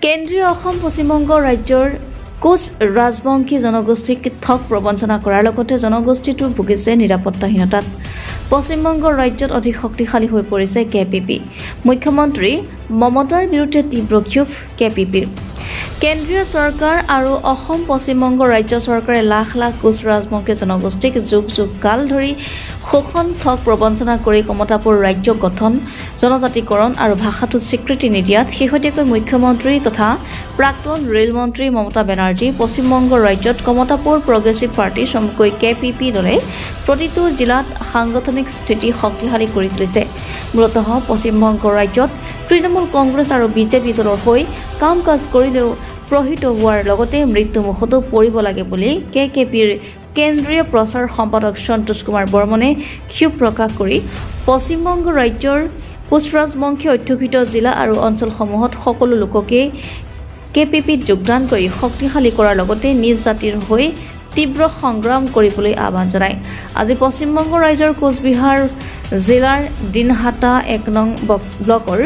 কেন্দ্ৰীয় অসম পশ্চিমবংগ ৰাজ্যৰ কোচ ৰাজবংশী জনগোষ্ঠীক ঠগ প্ৰবঞ্চনা কৰাৰ লগতে জনগোষ্ঠীটো ভুগিছে নিৰাপত্তাহীনতাত। পশ্চিমবংগ ৰাজ্যত অধিক শক্তিশালী হৈ পৰিছে কেপিপি। মুখ্যমন্ত্ৰী মমতাৰ বিৰুদ্ধে তীব্ৰ ক্ষোভ কেপিপিৰ। কেন্দ্ৰীয় চৰকাৰ আৰু অসম পশ্চিমবংগ ৰাজ্য চৰকাৰে লাখ লাখ কোচ ৰাজবংশী জনগোষ্ঠীক যুগ যুগ কাল ধৰি শোষণ ঠগ প্ৰবঞ্চনা কৰি কমতাপুৰ ৰাজ্য গঠন, জনজাতিকৰণ আৰু ভাষাটো স্বীকৃতি নিদিয়াত শেহতীয়াকৈ মুখ্যমন্ত্ৰী তথা প্ৰাক্তন ৰেলমন্ত্ৰী মমতা বেনাৰ্জী পশ্চিমবংগ ৰাজ্যত কমতাপুৰ প্ৰগ্ৰেছিভ পাৰ্টি চমুকৈ কেপিপি দলে প্ৰতিটো জিলাত সাংগঠনিক স্থিতি শক্তিশালী কৰি তুলিছে। মূলতঃ পশ্চিমবংগ ৰাজ্যত তৃণমূল কংগ্ৰেছ আৰু বিজেপি দলৰ হৈ কাম কাজ কৰিলেও প্ৰহিত হোৱাৰ লগতে মৃত্যুমুখতো পৰিব লাগে বুলি কেপিৰ কেন্দ্ৰীয় প্ৰচাৰ সম্পাদক সন্তোষ কুমাৰ বৰ্মনে ক্ষোভ প্ৰকাশ কৰি পশ্চিমবংগ ৰাজ্যৰ কোচ ৰাজবংশী অধ্যুষিত জিলা আৰু অঞ্চলসমূহত সকলো লোককে কেপিপিত যোগদান কৰি শক্তিশালী কৰাৰ লগতে নিজ জাতিৰ হৈ তীব্ৰ সংগ্ৰাম কৰিবলৈ আহ্বান জনায়। আজি পশ্চিমবংগ ৰাজ্যৰ কোচবিহাৰ জিলাৰ দিনহাটা ১ নং ব্লকৰ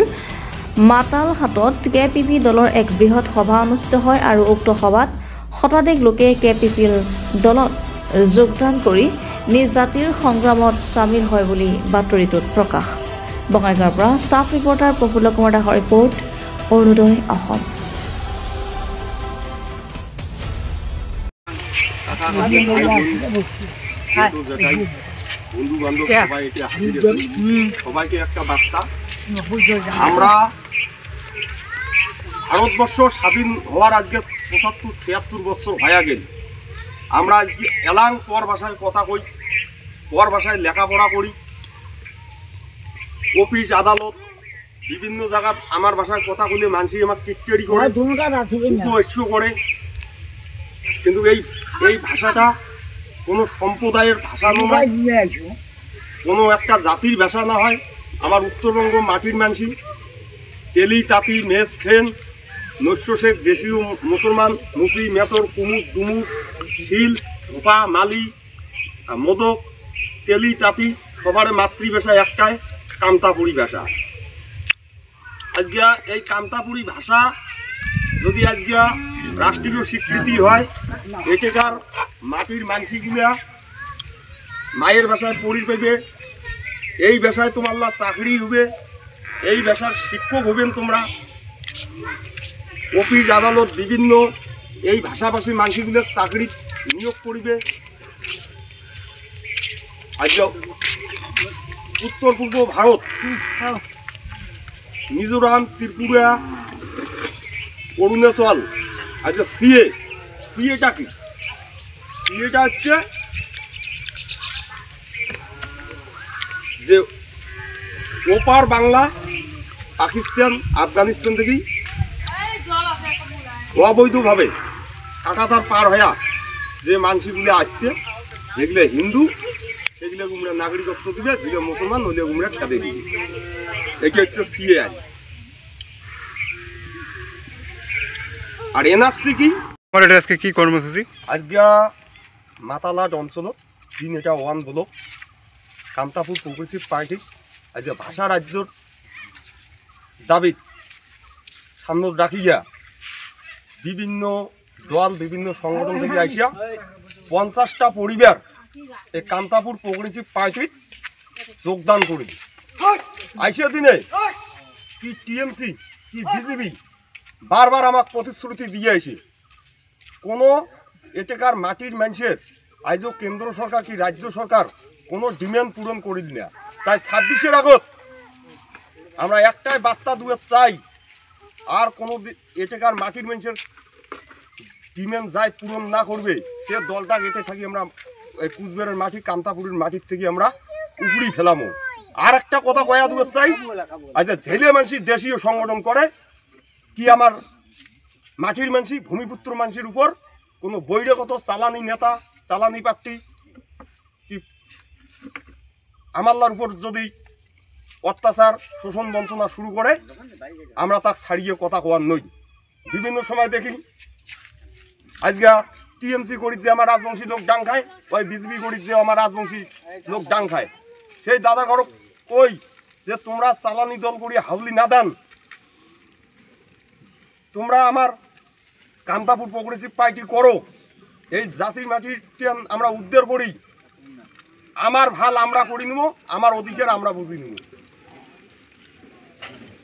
মাতালহাটত কেপিপি দলৰ এক বৃহৎ সভা অনুষ্ঠিত হয় আৰু উক্ত সভাত শতাধিক লোকে কেপিপি দলত যোগদান কৰি নিজ জাতিৰ সংগ্ৰামত চামিল হয় বুলি বাতৰিটোত প্ৰকাশ। বঙাইগাঁৱৰ পৰা ষ্টাফ ৰিপৰ্টাৰ প্ৰফুল্ল কুমাৰ দাসৰ ৰিপৰ্ট, অৰুণোদয় অসম। সবাইকে একটা বার্তা, আমরা ভারতবর্ষ স্বাধীন হওয়ার আজকে ৭৫-৭৬ বছর হয়ে গেল। আমরা আজকে এলাং পর ভাষায় কথা কই, পর ভাষায় লেখাপড়া করি, অফিস আদালত বিভিন্ন জায়গাত আমার ভাষায় কথা কইলে মানুষ আমাকে টিটকারি করে, করে। কিন্তু এই ভাষাটা কোনো সম্প্রদায়ের ভাষা নয়, কোনো একটা জাতির ভাষা না হয়। আমার উত্তরবঙ্গ মাটির মানসি তেলি তাঁতি মেস খেন নৈশ শেখ দেশীয় মুসলমান মুসি মেতর কুমুদ ডুমুক শিল ধোপা মালি মোদক তেলি তাঁতি সবার মাতৃভাষা একটাই কামতাপুরী ভাষা। আজকে এই কামতাপুরী ভাষা যদি আজকে রাষ্ট্রীয় স্বীকৃতি হয়, এটাকার মাটির মানসিগুলা মায়ের ভাষায় পড়ি পাইবে, এই ভাষায় তোমার চাকরি হবে, এই ভাষার শিক্ষক হবেন তোমরা, অফিস আদালত বিভিন্ন এই ভাষাভাষী মানসিগুলোর চাকরি নিয়োগ করিবে। আজকে উত্তর পূর্ব ভারত মিজোরাম, ত্রিপুরা, অরুণাচল আজকে সিএটা কি? সিএটা হচ্ছে যে ওপার বাংলা পাকিস্তান আফগানিস্তান থেকে অবৈধভাবে কাঁটাতার পার হয়ে যে মানসিগুলো আসছে, যেগুলো হিন্দু সেগুলো গুমরা নাগরিকত্ব দিবে, যেগুলো মুসলমান হলে গুমরা খেতে দিবে। এটা হচ্ছে সিএ। আর এনআরসি কি? আজকে কি কর্মসূচি? আজকে মাতালহাট অঞ্চলত Dinhata 1 block Kamtapur progressive party আজকে ভাষা রাজ্যর দাবিত সামনে রাখিয়া বিভিন্ন দল বিভিন্ন সংগঠন থেকে আসিয়া 50টা পরিবার এই কামতাপুর প্রগ্রেসিভ পার্টিত যোগদান করি। আইসিয়া দিনে কি টিএমসি কি বিজেপি বারবার আমাকে প্রতিশ্রুতি দিয়ে আসে, কোনো এটাকার মাটির মানুষের আজও কেন্দ্র সরকার কি রাজ্য সরকার কোনো ডিমান্ড পূরণ করি না। তাই 26-এর আগত আমরা একটাই বার্তা দুয়ে চাই, আর কোনো এটাকার মাটির মানুষের ডিমান্ড যাই পূরণ না করবে সে দলটা এটে থাকি আমরা এই কুচবিহারের মাটি কামতাপুরের মাটির থেকে আমরা উপরি ফেলামো। আর একটা কথা কয়া দুয়ে চাই, আচ্ছা ঝেলে মানুষ দেশীয় সংগঠন করে কি আমার মাটির মানসি ভূমিপুত্র মানুষের উপর কোনো বৈরগত চালানি নেতা চালানি পার্টি কি আমাল্লার উপর যদি অত্যাচার শোষণ বঞ্চনা শুরু করে, আমরা তাক ছাড়িয়ে কথা কোয়ার নই। বিভিন্ন সময় দেখি আজকে টিএমসি করি যে আমার রাজবংশী লোক ডাং খায়, ওই বিজেপি করি যে আমার রাজবংশী লোক ডাং খায়। সেই দাদা ঘর কই যে তোমরা চালানি দল করি হাউলি না দেন, তোমরা আমার কামতাপুর প্রগ্রেসিভ পার্টি করো, এই জাতি মাটির আমরা উদ্ধার করি, আমার ভাল আমরা করি নেব, আমার অধিকার আমরা বুঝি নেব।